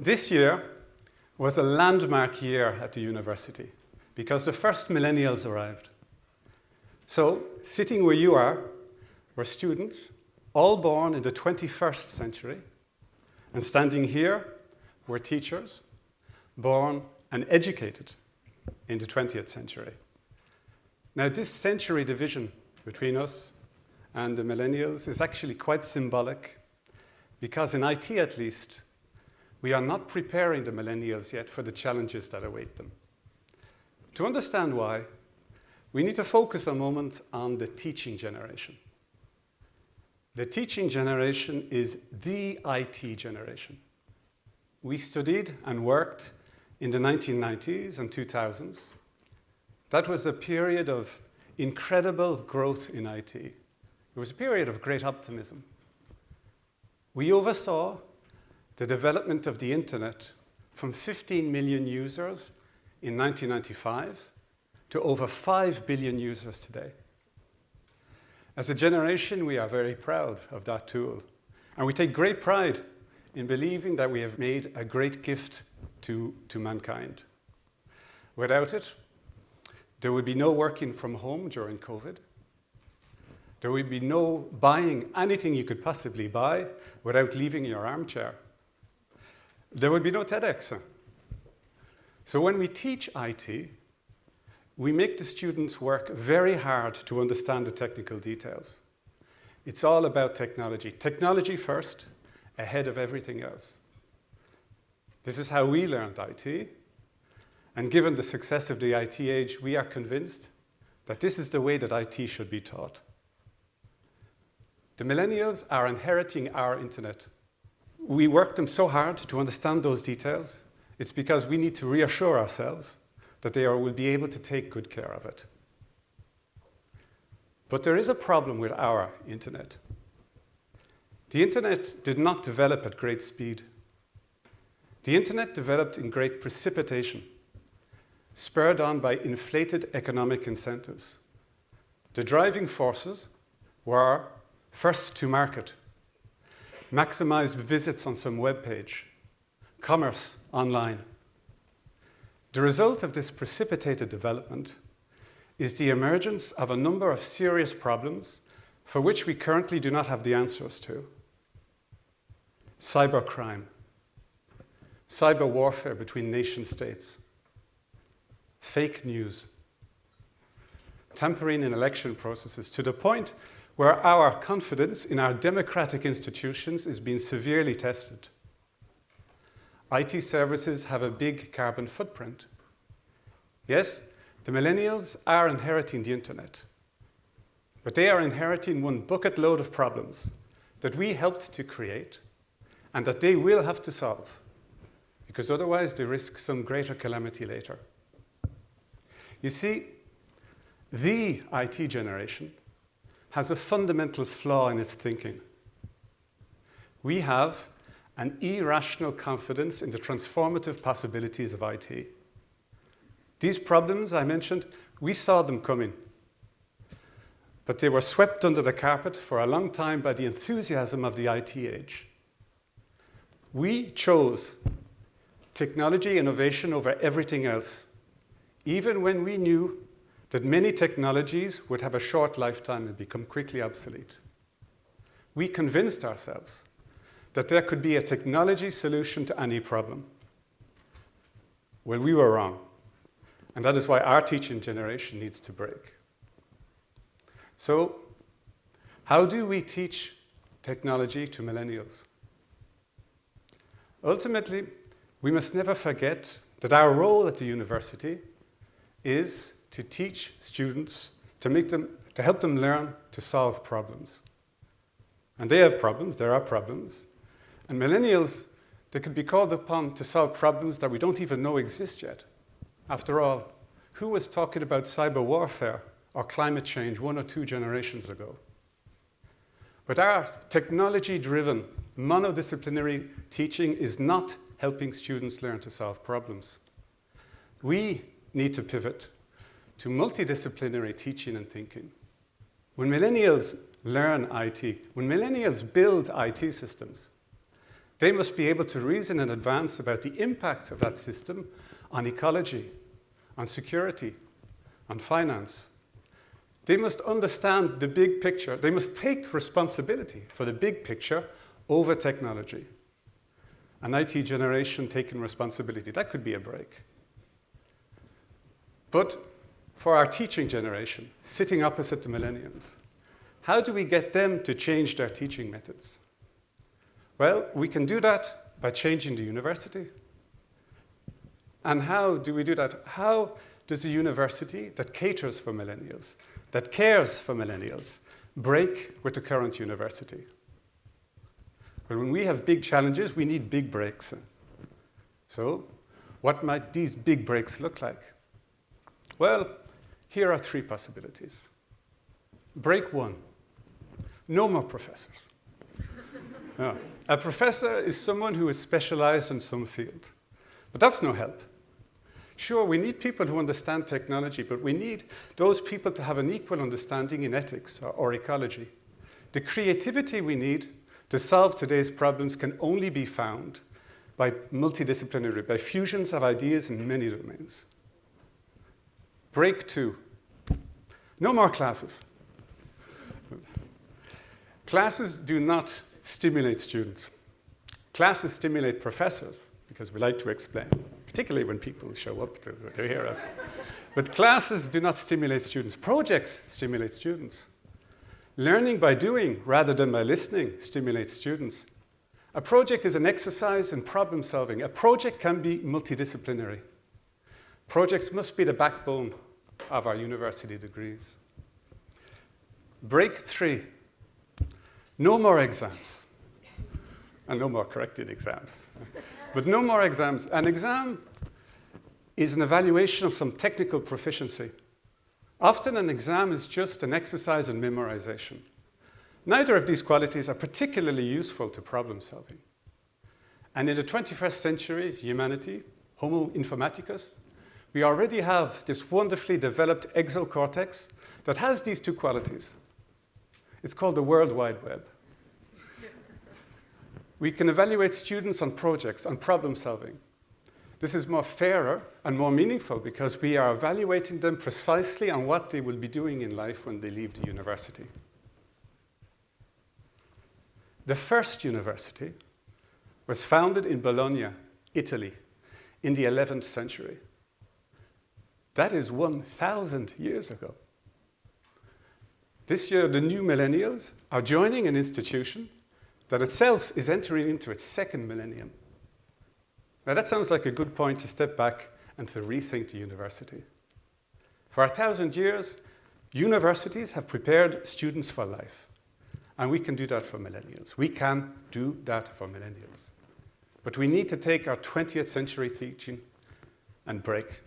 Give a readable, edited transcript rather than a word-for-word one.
This year was a landmark year at the university because the first millennials arrived. So, sitting where you are were students, all born in the 21st century, and standing here were teachers, born and educated in the 20th century. Now, this century division between us and the millennials is actually quite symbolic because in IT at least, we are not preparing the millennials yet for the challenges that await them. To understand why, we need to focus a moment on the teaching generation. The teaching generation is the IT generation. We studied and worked in the 1990s and 2000s. That was a period of incredible growth in IT. It was a period of great optimism. We oversaw the development of the internet from 15 million users in 1995 to over 5 billion users today. As a generation, we are very proud of that tool, and we take great pride in believing that we have made a great gift to mankind. Without it, there would be no working from home during COVID. There would be no buying anything you could possibly buy without leaving your armchair. There would be no TEDx. So when we teach IT, we make the students work very hard to understand the technical details. It's all about technology. Technology first, ahead of everything else. This is how we learned IT. And given the success of the IT age, we are convinced that this is the way that IT should be taught. The millennials are inheriting our internet. We worked them so hard to understand those details. It's because we need to reassure ourselves that they will be able to take good care of it. But there is a problem with our internet. The internet did not develop at great speed. The internet developed in great precipitation, spurred on by inflated economic incentives. The driving forces were first to market, maximize visits on some web page, commerce online. The result of this precipitated development is the emergence of a number of serious problems for which we currently do not have the answers to. Cybercrime, cyber warfare between nation states, fake news, tampering in election processes to the point where our confidence in our democratic institutions is being severely tested. IT services have a big carbon footprint. Yes, the millennials are inheriting the internet, but they are inheriting one bucket load of problems that we helped to create and that they will have to solve, because otherwise they risk some greater calamity later. You see, the IT generation has a fundamental flaw in its thinking. We have an irrational confidence in the transformative possibilities of IT. These problems I mentioned, we saw them coming, but they were swept under the carpet for a long time by the enthusiasm of the IT age. We chose technology innovation over everything else, even when we knew that many technologies would have a short lifetime and become quickly obsolete. We convinced ourselves that there could be a technology solution to any problem. Well, we were wrong, and that is why our teaching generation needs to break. So, how do we teach technology to millennials? Ultimately, we must never forget that our role at the university is to teach students, to help them learn to solve problems. And they have problems, there are problems. And millennials, they could be called upon to solve problems that we don't even know exist yet. After all, who was talking about cyber warfare or climate change 1 or 2 generations ago? But our technology-driven, monodisciplinary teaching is not helping students learn to solve problems. We need to pivot to multidisciplinary teaching and thinking. When millennials learn IT, when millennials build IT systems, They must be able to reason in advance about the impact of that system on ecology, on security, on finance. They must understand the big picture. They must take responsibility for the big picture over technology. An IT generation taking responsibility, that could be a break. But for our teaching generation, sitting opposite the millennials, how do we get them to change their teaching methods? Well, we can do that by changing the university. And how do we do that? How does a university that caters for millennials, that cares for millennials, break with the current university? Well, when we have big challenges, we need big breaks. So, what might these big breaks look like? Well, here are 3 possibilities. Break 1. No more professors. No. A professor is someone who is specialized in some field. But that's no help. Sure, we need people who understand technology, but we need those people to have an equal understanding in ethics or ecology. The creativity we need to solve today's problems can only be found by multidisciplinary, by fusions of ideas in many domains. Break 2. No more classes. Classes do not stimulate students. Classes stimulate professors, because we like to explain, particularly when people show up to hear us. But classes do not stimulate students. Projects stimulate students. Learning by doing rather than by listening stimulates students. A project is an exercise in problem solving. A project can be multidisciplinary. Projects must be the backbone of our university degrees. Break 3. No more exams. And no more corrected exams. But no more exams. An exam is an evaluation of some technical proficiency. Often an exam is just an exercise in memorization. Neither of these qualities are particularly useful to problem solving. And in the 21st century humanity, Homo informaticus, we already have this wonderfully developed exocortex that has these 2 qualities. It's called the World Wide Web. We can evaluate students on projects, on problem solving. This is more fairer and more meaningful because we are evaluating them precisely on what they will be doing in life when they leave the university. The first university was founded in Bologna, Italy, in the 11th century. That is 1,000 years ago. This year, the new millennials are joining an institution that itself is entering into its 2nd millennium. Now, that sounds like a good point to step back and to rethink the university. For 1,000 years, universities have prepared students for life. And we can do that for millennials. We can do that for millennials. But we need to take our 20th century teaching and break.